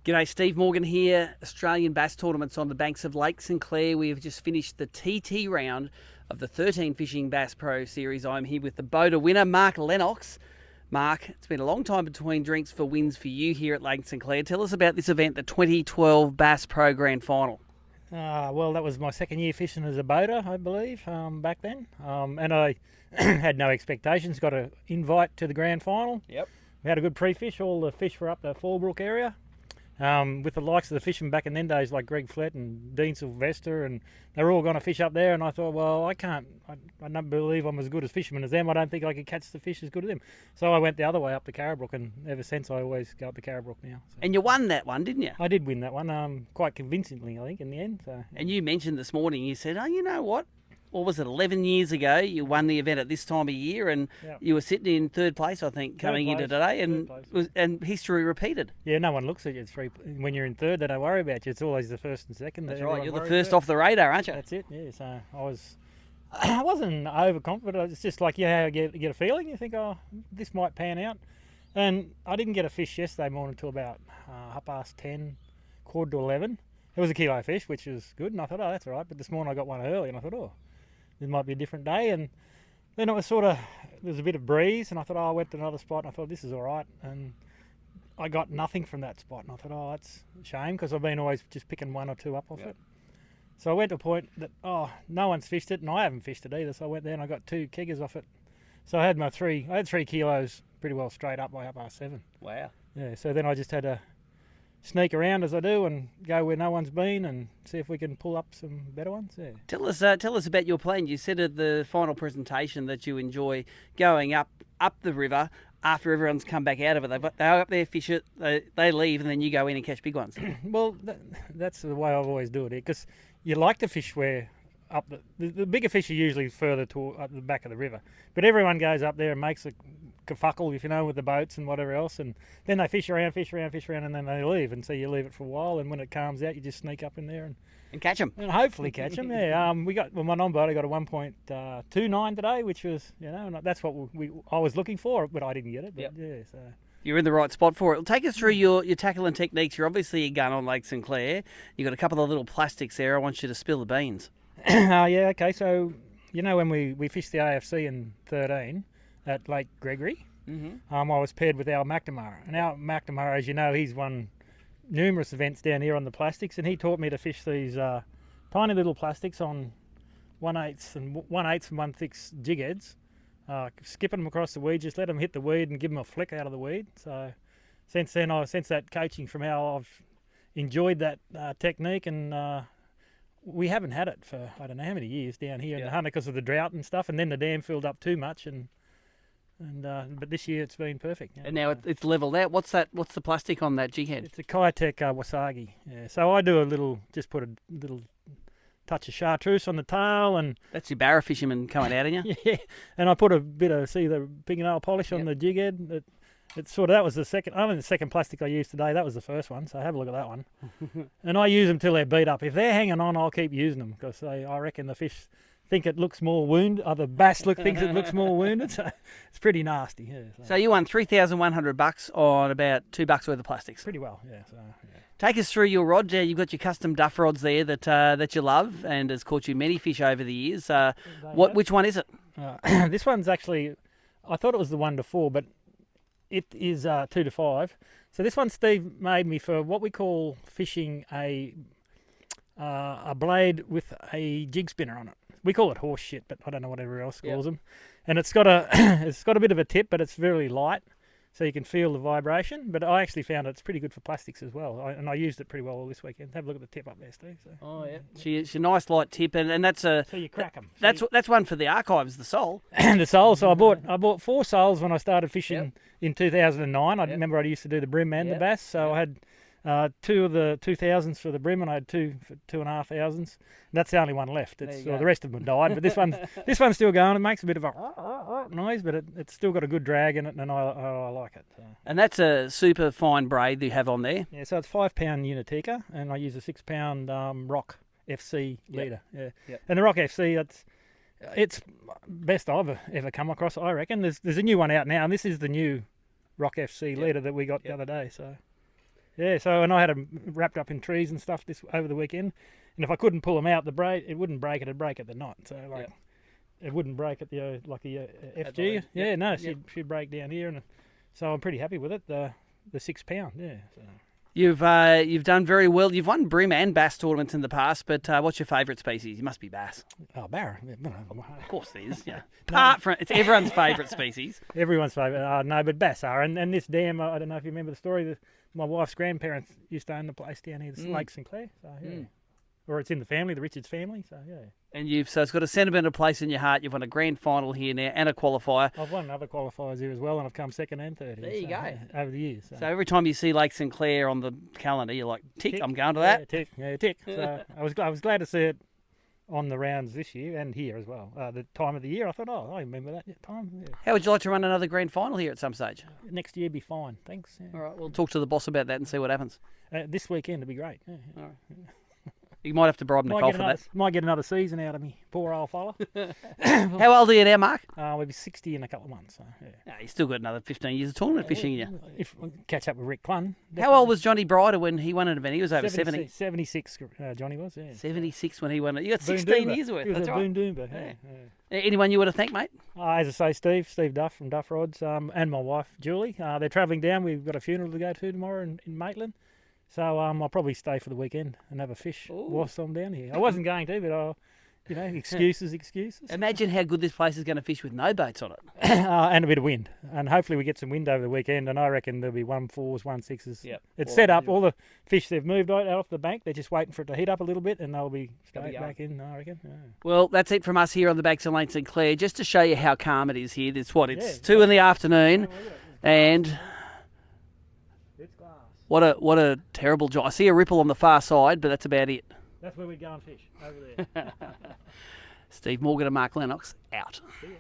G'day, Steve Morgan here. Australian bass tournaments on the banks of Lake St Clair. We have just finished the TT round of the 13Fishing Bass Pro Series. I'm here with the Boda winner, Mark Lennox. Mark, it's been a long time between drinks for wins for you here at Lake St Clair. Tell us about this event, the 2012 Bass Pro Grand Final. Well, that was my second year fishing as a boater, I believe, back then. And I had no expectations, got an invite to the grand final. Yep. We had a good pre-fish. All the fish were up the Fallbrook area. With the likes of the fishermen back in them days, like Greg Flett and Dean Sylvester, and they were all going to fish up there. And I thought, well, I don't believe I'm as good as fishermen as them. I don't think I could catch the fish as good as them. So I went the other way up the Carrabrook, and ever since I always go up the Carrabrook now. So. And you won that one, didn't you? I did win that one, quite convincingly, I think, in the end. So, yeah. And you mentioned this morning, you said, oh, you know what? What was it, 11 years ago, you won the event at this time of year, and you were sitting in third place, I think, coming into today, and history repeated. Yeah, no one looks at you when you're in third. They don't worry about you. It's always the first and second. That's right. You're the first off the radar, aren't you? That's it. Yeah. So I wasn't overconfident. It's just like you get a feeling. You think, oh, this might pan out. And I didn't get a fish yesterday morning until about 10:30, 11:15. It was a kilo fish, which was good, and I thought, oh, that's all right. But this morning I got one early, and I thought, oh, it might be a different day. And then it was there was a bit of breeze, and I thought, oh, I went to another spot, and I thought, this is all right. And I got nothing from that spot, and I thought, oh, that's a shame, because I've been always just picking one or two up off it. So I went to a point that, oh, no one's fished it, and I haven't fished it either. So I went there and I got 2 keggers off it. So I had I had 3 kilos pretty well straight up by 7:30. Wow. Yeah, so then I just had to sneak around as I do and go where no one's been and see if we can pull up some better ones. Yeah. Tell us about your plan. You said at the final presentation that you enjoy going up the river after everyone's come back out of it. They go up there, fish it, they leave, and then you go in and catch big ones. Well, that's the way I've always do it, because you like to fish where up the bigger fish are usually further up the back of the river, but everyone goes up there and makes a kerfuckle, if you know, with the boats and whatever else, and then they fish around, and then they leave, and so you leave it for a while, and when it calms out, you just sneak up in there and catch them, and hopefully catch them. Yeah, my non-boat, I got a 1.29 today, which was, that's what I was looking for, but I didn't get it. But yeah, so. You're in the right spot for it. Take us through your tackle and techniques. You're obviously a gun on Lake St Clair. You've got a couple of little plastics there. I want you to spill the beans. Yeah, okay. So, when we fished the AFC in 13 at Lake Gregory, I was paired with Al McNamara. And Al McNamara, as you know, he's won numerous events down here on the plastics, and he taught me to fish these tiny little plastics on 1/8 and 1/6 jig heads, skipping them across the weed, just let them hit the weed and give them a flick out of the weed. So since that coaching from Al, I've enjoyed that technique, and we haven't had it for I don't know how many years down here in the Hunter because of the drought and stuff, and then the dam filled up too much, but this year it's been perfect. And now it's leveled out. What's the plastic on that jig head? It's a Kitech Wasagi. Yeah, so I do just put a little touch of chartreuse on the tail, and that's your barra fisherman coming out in you. Yeah, and I put a bit of the fingernail polish on the jig head. That was the second plastic I used today. That was the first one, so have a look at that one. And I use them till they're beat up. If they're hanging on, I'll keep using them, because I reckon the fish think it looks more wounded. The bass thinks it looks more wounded, so it's pretty nasty. Yeah, so you won $3,100 on about $2 worth of plastics. Pretty well, yeah. So, yeah. Take us through your rod. You've got your custom duff rods there that you love and has caught you many fish over the years. Which one is it? This one's actually, I thought it was the 1 to 4, but it is 2 to 5. So this one Steve made me for what we call fishing a blade with a jig spinner on it. We call it horse shit, but I don't know what everyone else calls them. And it's got a bit of a tip, but it's very light, so you can feel the vibration. But I actually found it's pretty good for plastics as well, and I used it pretty well this weekend. Have a look at the tip up there, Steve. So, oh yeah, it's a nice light tip, and that's so you crack them. That's one for the archives, the sole. And the sole. So I bought 4 soles when I started fishing in 2009. I remember I used to do the brim and the bass, so I had 2 of the 2000s for the brim, and I had 2 for 2,500s. That's the only one left. The rest of them died, but this one's still going. It makes a bit of a noise, but it's still got a good drag in it, and I like it. So. And that's a super fine braid that you have on there. Yeah, so it's 5-pound Unitica, and I use a 6-pound Rock FC leader. Yeah, and the Rock FC, it's best I've ever come across. I reckon there's a new one out now, and this is the new Rock FC leader that we got the other day. So. Yeah, so and I had them wrapped up in trees and stuff this over the weekend, and if I couldn't pull them out, it wouldn't break. It'd break at the knot. So like, it wouldn't break at the FG. Yeah, no, she'd break down here, and so I'm pretty happy with it. The 6 pound. Yeah. So. You've done very well. You've won bream and bass tournaments in the past, but what's your favourite species? You must be bass. Oh, barra. Of course it is. Yeah. Apart from it's everyone's favourite species. Everyone's favourite. No, but bass are. And this dam, I don't know if you remember the story. My wife's grandparents used to own the place down here, the Lake Clair. So yeah. Or it's in the family, the Richards family. So yeah. And so it's got a sentimental place in your heart. You've won a grand final here now and a qualifier. I've won other qualifiers here as well, and I've come second and third. There you go. Over the years. So every time you see Lake Clair on the calendar, you're like, tick, I'm going to that. Yeah, tick. Yeah, tick. So I was glad to see it on the rounds this year and here as well. The time of the year, I thought, I remember that time. Yeah. How would you like to run another grand final here at some stage? Next year be fine, thanks. Yeah. All right, we'll talk to the boss about that and see what happens. This weekend would be great. Yeah. All right. You might have to bribe Nicole for that. Might get another season out of me, poor old fella. How old are you now, Mark? We'll be 60 in a couple of months. So, yeah. No, you've still got another 15 years of tournament fishing in you. If we catch up with Rick Clun. How old was Johnny Bryder when he won an event? He was over 70. 76, Johnny was, yeah. 76 when he won it. You got 16 years worth. He was That's right. Boon Doomba, yeah. Anyone you want to thank, mate? As I say, Steve Duff from Duff Rods, and my wife, Julie. They're travelling down. We've got a funeral to go to tomorrow in Maitland. So I'll probably stay for the weekend and have a fish whilst I'm down here. I wasn't going to, but excuses. Imagine how good this place is going to fish with no boats on it. And a bit of wind. And hopefully we get some wind over the weekend, and I reckon there'll be 1.4s, 1.6s. Yep. It's set up. All the fish they've moved out off the bank, they're just waiting for it to heat up a little bit, and they'll be straight back in, I reckon. Yeah. Well, that's it from us here on the banks of Lake St Clair, just to show you how calm it is here. It's 2 in the afternoon, and... What a terrible job. I see a ripple on the far side, but that's about it. That's where we go and fish, over there. Steve Morgan and Mark Lennox, out. See ya.